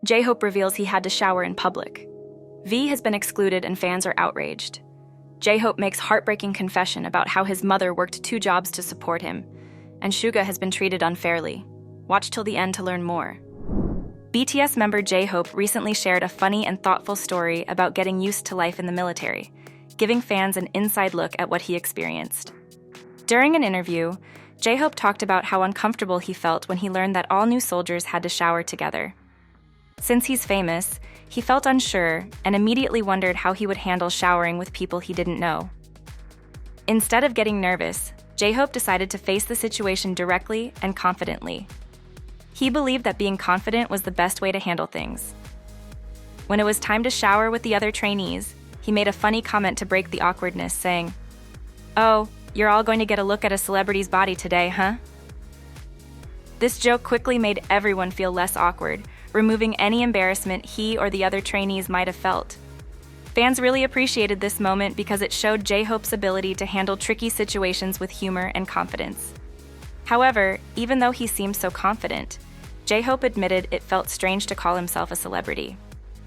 J-Hope reveals he had to shower in public. V has been excluded and fans are outraged. J-Hope makes heartbreaking confession about how his mother worked 2 jobs to support him, and Suga has been treated unfairly. Watch till the end to learn more. BTS member J-Hope recently shared a funny and thoughtful story about getting used to life in the military, giving fans an inside look at what he experienced. During an interview, J-Hope talked about how uncomfortable he felt when he learned that all new soldiers had to shower together. Since he's famous, he felt unsure and immediately wondered how he would handle showering with people he didn't know. Instead of getting nervous, J-Hope decided to face the situation directly and confidently. He believed that being confident was the best way to handle things. When it was time to shower with the other trainees, he made a funny comment to break the awkwardness, saying, "Oh, you're all going to get a look at a celebrity's body today, huh?" This joke quickly made everyone feel less awkward, removing any embarrassment he or the other trainees might have felt. Fans really appreciated this moment because it showed J-Hope's ability to handle tricky situations with humor and confidence. However, even though he seemed so confident, J-Hope admitted it felt strange to call himself a celebrity.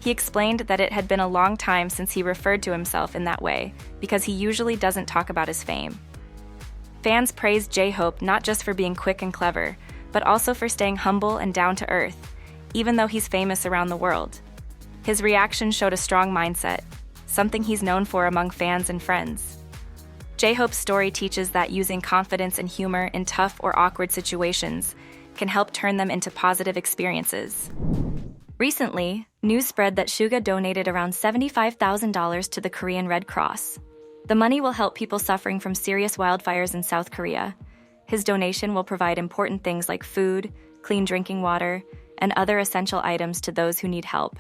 He explained that it had been a long time since he referred to himself in that way because he usually doesn't talk about his fame. Fans praised J-Hope not just for being quick and clever, but also for staying humble and down to earth, even though he's famous around the world. His reaction showed a strong mindset, something he's known for among fans and friends. J-Hope's story teaches that using confidence and humor in tough or awkward situations can help turn them into positive experiences. Recently, news spread that Suga donated around $75,000 to the Korean Red Cross. The money will help people suffering from serious wildfires in South Korea. His donation will provide important things like food, clean drinking water, and other essential items to those who need help.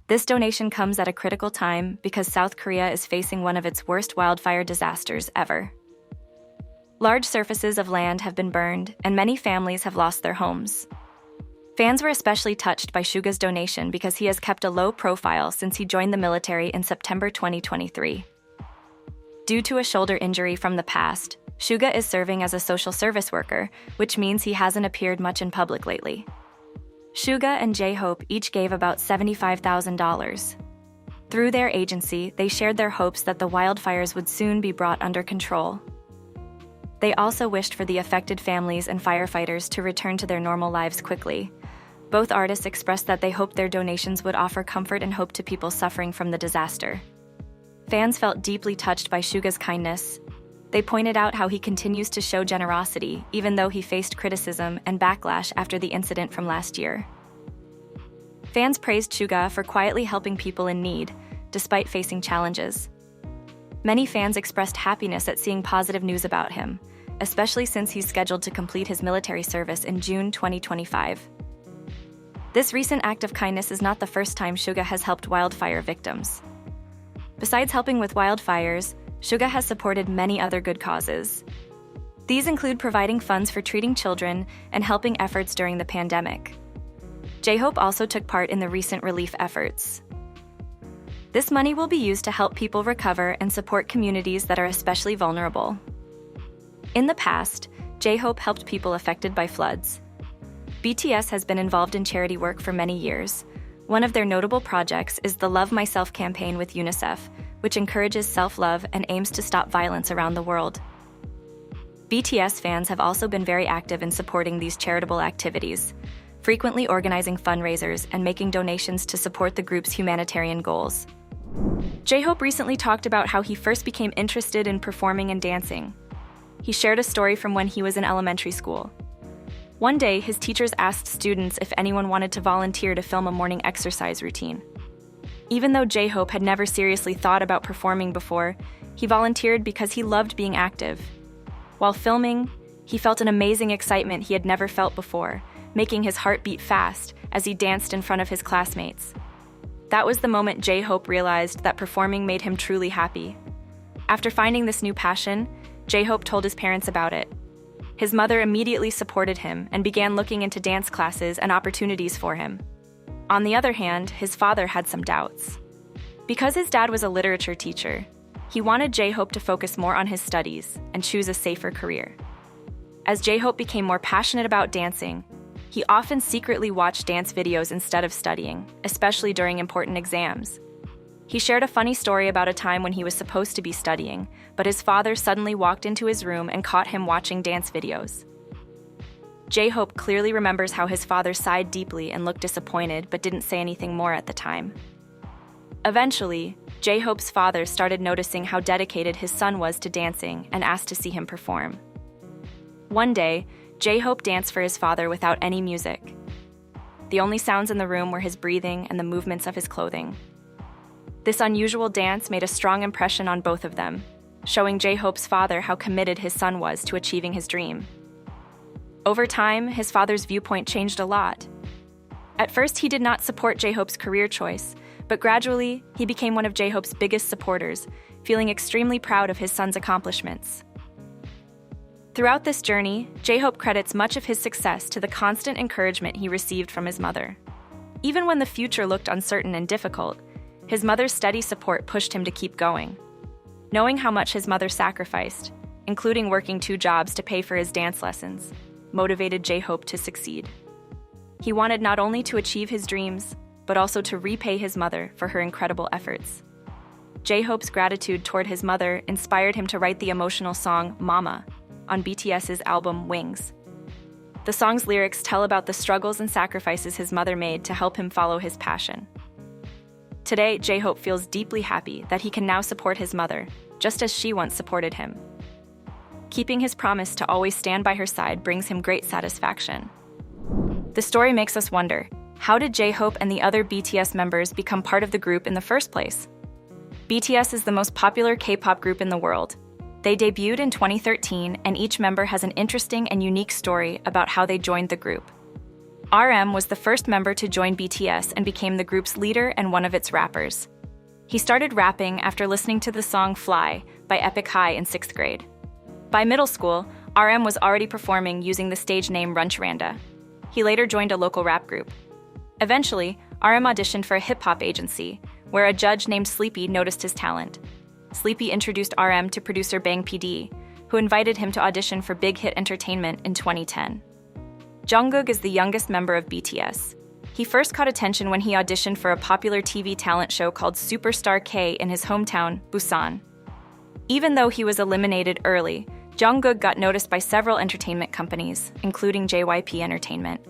This donation comes at a critical time because South Korea is facing one of its worst wildfire disasters ever. Large surfaces of land have been burned, and many families have lost their homes. Fans were especially touched by Suga's donation because he has kept a low profile since he joined the military in September 2023. Due to a shoulder injury from the past, Suga is serving as a social service worker, which means he hasn't appeared much in public lately. Suga and J-Hope each gave about $75,000. Through their agency, they shared their hopes that the wildfires would soon be brought under control. They also wished for the affected families and firefighters to return to their normal lives quickly. Both artists expressed that they hoped their donations would offer comfort and hope to people suffering from the disaster. Fans felt deeply touched by Suga's kindness. They pointed out how he continues to show generosity, even though he faced criticism and backlash after the incident from last year. Fans praised Suga for quietly helping people in need, despite facing challenges. Many fans expressed happiness at seeing positive news about him, especially since he's scheduled to complete his military service in June 2025. This recent act of kindness is not the first time Suga has helped wildfire victims. Besides helping with wildfires, Suga has supported many other good causes. These include providing funds for treating children and helping efforts during the pandemic. J-Hope also took part in the recent relief efforts. This money will be used to help people recover and support communities that are especially vulnerable. In the past, J-Hope helped people affected by floods. BTS has been involved in charity work for many years. One of their notable projects is the Love Myself campaign with UNICEF, which encourages self-love and aims to stop violence around the world. BTS fans have also been very active in supporting these charitable activities, frequently organizing fundraisers and making donations to support the group's humanitarian goals. J-Hope recently talked about how he first became interested in performing and dancing. He shared a story from when he was in elementary school. One day, his teachers asked students if anyone wanted to volunteer to film a morning exercise routine. Even though J-Hope had never seriously thought about performing before, he volunteered because he loved being active. While filming, he felt an amazing excitement he had never felt before, making his heart beat fast as he danced in front of his classmates. That was the moment J-Hope realized that performing made him truly happy. After finding this new passion, J-Hope told his parents about it. His mother immediately supported him and began looking into dance classes and opportunities for him. On the other hand, his father had some doubts. Because his dad was a literature teacher, he wanted J-Hope to focus more on his studies and choose a safer career. As J-Hope became more passionate about dancing, He often secretly watched dance videos instead of studying, especially during important exams. He shared a funny story about a time when he was supposed to be studying, but his father suddenly walked into his room and caught him watching dance videos. J-Hope clearly remembers how his father sighed deeply and looked disappointed but didn't say anything more at the time. Eventually, J-Hope's father started noticing how dedicated his son was to dancing and asked to see him perform. One day, J-Hope danced for his father without any music. The only sounds in the room were his breathing and the movements of his clothing. This unusual dance made a strong impression on both of them, showing J-Hope's father how committed his son was to achieving his dream. Over time, his father's viewpoint changed a lot. At first, he did not support J-Hope's career choice, but gradually, he became one of J-Hope's biggest supporters, feeling extremely proud of his son's accomplishments. Throughout this journey, J-Hope credits much of his success to the constant encouragement he received from his mother. Even when the future looked uncertain and difficult, his mother's steady support pushed him to keep going. Knowing how much his mother sacrificed, including working 2 jobs to pay for his dance lessons, motivated J-Hope to succeed. He wanted not only to achieve his dreams, but also to repay his mother for her incredible efforts. J-Hope's gratitude toward his mother inspired him to write the emotional song Mama on BTS's album Wings. The song's lyrics tell about the struggles and sacrifices his mother made to help him follow his passion. Today, J-Hope feels deeply happy that he can now support his mother, just as she once supported him. Keeping his promise to always stand by her side brings him great satisfaction. The story makes us wonder, how did J-Hope and the other BTS members become part of the group in the first place? BTS is the most popular K-pop group in the world. They debuted in 2013, and each member has an interesting and unique story about how they joined the group. RM was the first member to join BTS and became the group's leader and one of its rappers. He started rapping after listening to the song Fly by Epic High in 6th grade. By middle school, RM was already performing using the stage name Runchranda. He later joined a local rap group. Eventually, RM auditioned for a hip-hop agency, where a judge named Sleepy noticed his talent. Sleepy introduced RM to producer Bang PD, who invited him to audition for Big Hit Entertainment in 2010. Jungkook is the youngest member of BTS. He first caught attention when he auditioned for a popular TV talent show called Superstar K in his hometown, Busan. Even though he was eliminated early, Jungkook got noticed by several entertainment companies, including JYP Entertainment.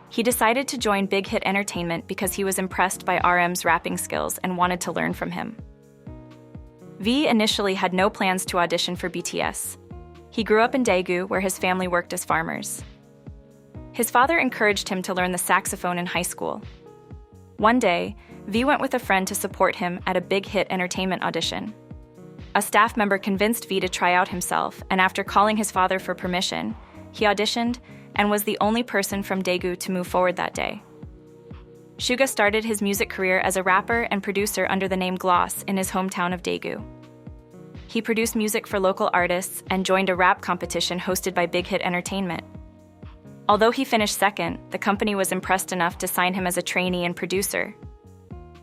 He decided to join Big Hit Entertainment because he was impressed by RM's rapping skills and wanted to learn from him. V initially had no plans to audition for BTS. He grew up in Daegu, where his family worked as farmers. His father encouraged him to learn the saxophone in high school. One day, V went with a friend to support him at a Big Hit Entertainment audition. A staff member convinced V to try out himself, and after calling his father for permission, he auditioned and was the only person from Daegu to move forward that day. Suga started his music career as a rapper and producer under the name Gloss in his hometown of Daegu. He produced music for local artists and joined a rap competition hosted by Big Hit Entertainment. Although he finished second, the company was impressed enough to sign him as a trainee and producer.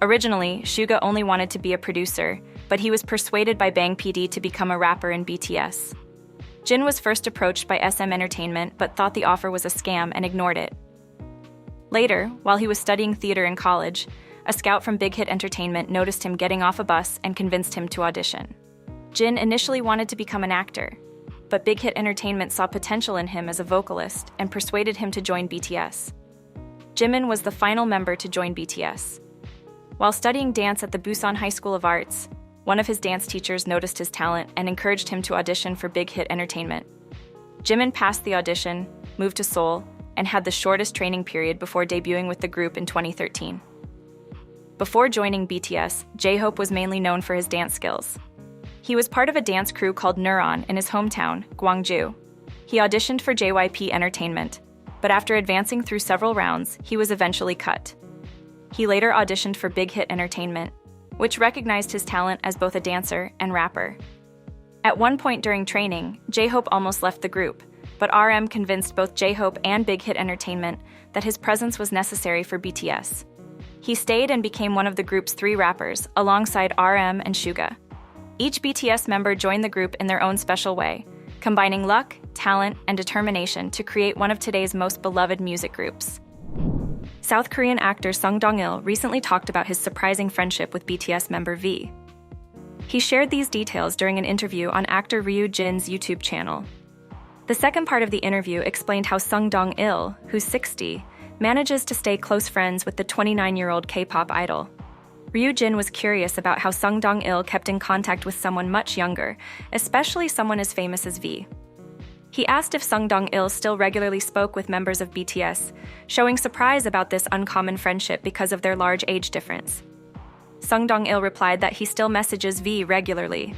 Originally, Suga only wanted to be a producer, but he was persuaded by Bang PD to become a rapper in BTS. Jin was first approached by SM Entertainment but thought the offer was a scam and ignored it. Later, while he was studying theater in college, a scout from Big Hit Entertainment noticed him getting off a bus and convinced him to audition. Jin initially wanted to become an actor, but Big Hit Entertainment saw potential in him as a vocalist and persuaded him to join BTS. Jimin was the final member to join BTS. While studying dance at the Busan High School of Arts, one of his dance teachers noticed his talent and encouraged him to audition for Big Hit Entertainment. Jimin passed the audition, moved to Seoul, and had the shortest training period before debuting with the group in 2013. Before joining BTS, J-Hope was mainly known for his dance skills. He was part of a dance crew called Neuron in his hometown, Gwangju. He auditioned for JYP Entertainment, but after advancing through several rounds, he was eventually cut. He later auditioned for Big Hit Entertainment, which recognized his talent as both a dancer and rapper. At one point during training, J-Hope almost left the group, but RM convinced both J-Hope and Big Hit Entertainment that his presence was necessary for BTS. He stayed and became one of the group's 3 rappers, alongside RM and Suga. Each BTS member joined the group in their own special way, combining luck, talent, and determination to create one of today's most beloved music groups. South Korean actor Sung Dong-il recently talked about his surprising friendship with BTS member V. He shared these details during an interview on actor Ryu Jin's YouTube channel. The second part of the interview explained how Sung Dong-il, who's 60, manages to stay close friends with the 29-year-old K-pop idol. Ryu Jin was curious about how Sung Dong-il kept in contact with someone much younger, especially someone as famous as V. He asked if Sung Dong-il still regularly spoke with members of BTS, showing surprise about this uncommon friendship because of their large age difference. Sung Dong-il replied that he still messages V regularly.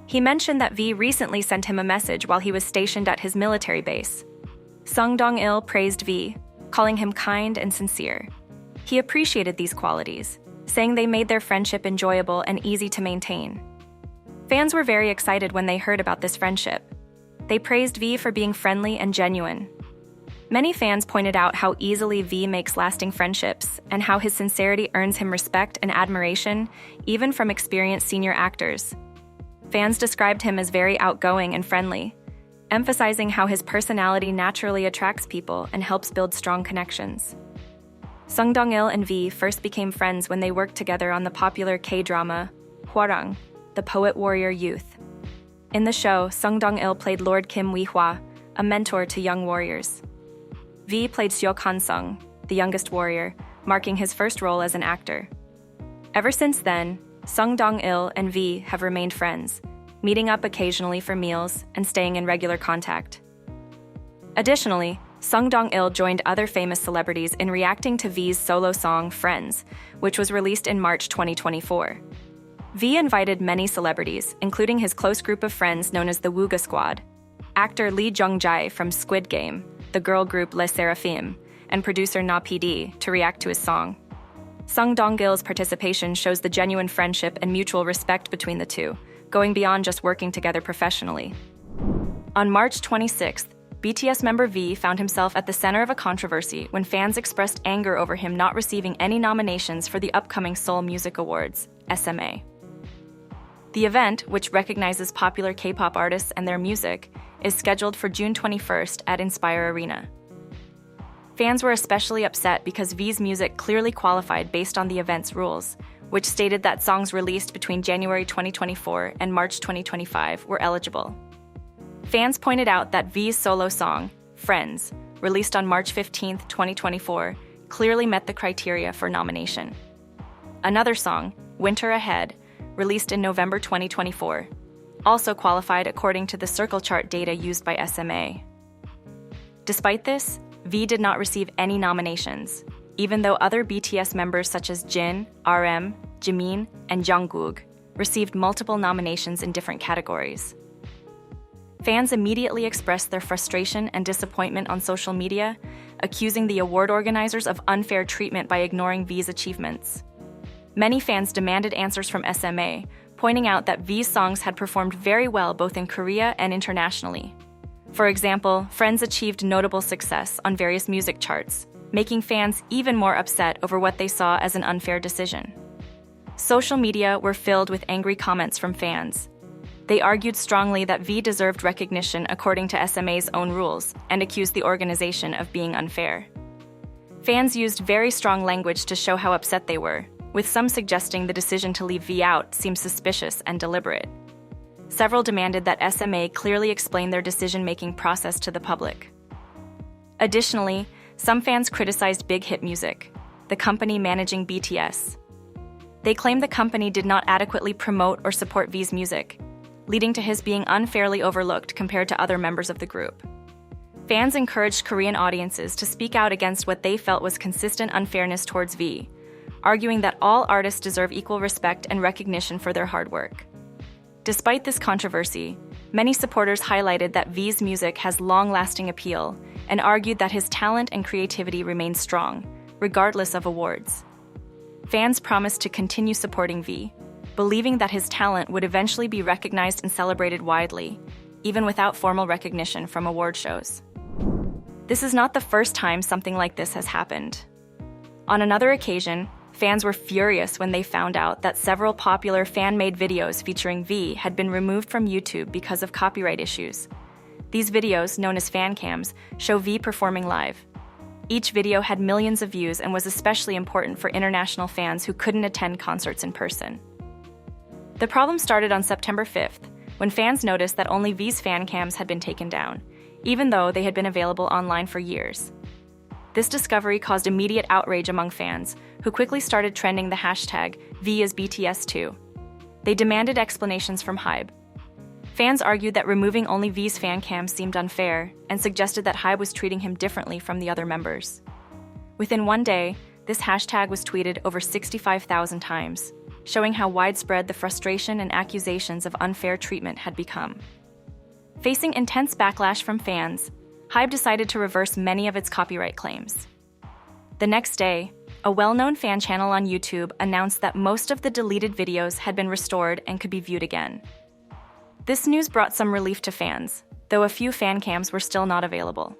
He mentioned that V recently sent him a message while he was stationed at his military base. Sung Dong-il praised V, calling him kind and sincere. He appreciated these qualities, saying they made their friendship enjoyable and easy to maintain. Fans were very excited when they heard about this friendship. They praised V for being friendly and genuine. Many fans pointed out how easily V makes lasting friendships and how his sincerity earns him respect and admiration, even from experienced senior actors. Fans described him as very outgoing and friendly, emphasizing how his personality naturally attracts people and helps build strong connections. Sung Dong-il and V first became friends when they worked together on the popular K-drama, Hwarang, the poet-warrior youth. In the show, Sung Dong-il played Lord Kim Wee-hwa, a mentor to young warriors. V played Seok Han-sung, the youngest warrior, marking his first role as an actor. Ever since then, Sung Dong-il and V have remained friends, meeting up occasionally for meals and staying in regular contact. Additionally, Sung Dong-il joined other famous celebrities in reacting to V's solo song Friends, which was released in March 2024. V invited many celebrities, including his close group of friends known as the Wooga Squad, actor Lee Jung-jae from Squid Game, the girl group Les Seraphim, and producer Na PD, to react to his song. Sung Dong-il's participation shows the genuine friendship and mutual respect between the two, going beyond just working together professionally. On March 26th, BTS member V found himself at the center of a controversy when fans expressed anger over him not receiving any nominations for the upcoming Seoul Music Awards, SMA. The event, which recognizes popular K-pop artists and their music, is scheduled for June 21st at Inspire Arena. Fans were especially upset because V's music clearly qualified based on the event's rules, which stated that songs released between January 2024 and March 2025 were eligible. Fans pointed out that V's solo song, Friends, released on March 15, 2024, clearly met the criteria for nomination. Another song, Winter Ahead, released in November 2024, also qualified according to the circle chart data used by SMA. Despite this, V did not receive any nominations, even though other BTS members such as Jin, RM, Jimin, and Jungkook received multiple nominations in different categories. Fans immediately expressed their frustration and disappointment on social media, accusing the award organizers of unfair treatment by ignoring V's achievements. Many fans demanded answers from SMA, pointing out that V's songs had performed very well both in Korea and internationally. For example, Friends achieved notable success on various music charts, making fans even more upset over what they saw as an unfair decision. Social media were filled with angry comments from fans. They argued strongly that V deserved recognition according to SMA's own rules and accused the organization of being unfair. Fans used very strong language to show how upset they were, with some suggesting the decision to leave V out seemed suspicious and deliberate. Several demanded that SMA clearly explain their decision-making process to the public. Additionally, some fans criticized Big Hit Music, the company managing BTS. They claimed the company did not adequately promote or support V's music, leading to his being unfairly overlooked compared to other members of the group. Fans encouraged Korean audiences to speak out against what they felt was consistent unfairness towards V, arguing that all artists deserve equal respect and recognition for their hard work. Despite this controversy, many supporters highlighted that V's music has long-lasting appeal and argued that his talent and creativity remain strong, regardless of awards. Fans promised to continue supporting V, believing that his talent would eventually be recognized and celebrated widely, even without formal recognition from award shows. This is not the first time something like this has happened. On another occasion, fans were furious when they found out that several popular fan-made videos featuring V had been removed from YouTube because of copyright issues, These videos, known as fan cams, show V performing live. Each video had millions of views and was especially important for international fans who couldn't attend concerts in person. The problem started on September 5th, when fans noticed that only V's fan cams had been taken down, even though they had been available online for years. This discovery caused immediate outrage among fans, who quickly started trending the hashtag #VisBTS2. They demanded explanations from HYBE. Fans argued that removing only V's fan cams seemed unfair and suggested that HYBE was treating him differently from the other members. Within one day, this hashtag was tweeted over 65,000 times, showing how widespread the frustration and accusations of unfair treatment had become. Facing intense backlash from fans, HYBE decided to reverse many of its copyright claims. The next day, a well-known fan channel on YouTube announced that most of the deleted videos had been restored and could be viewed again. This news brought some relief to fans, though a few fan cams were still not available.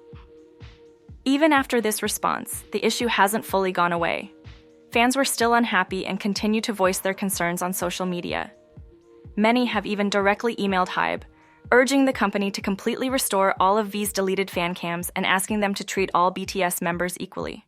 Even after this response, the issue hasn't fully gone away. Fans were still unhappy and continue to voice their concerns on social media. Many have even directly emailed HYBE, urging the company to completely restore all of V's deleted fan cams and asking them to treat all BTS members equally.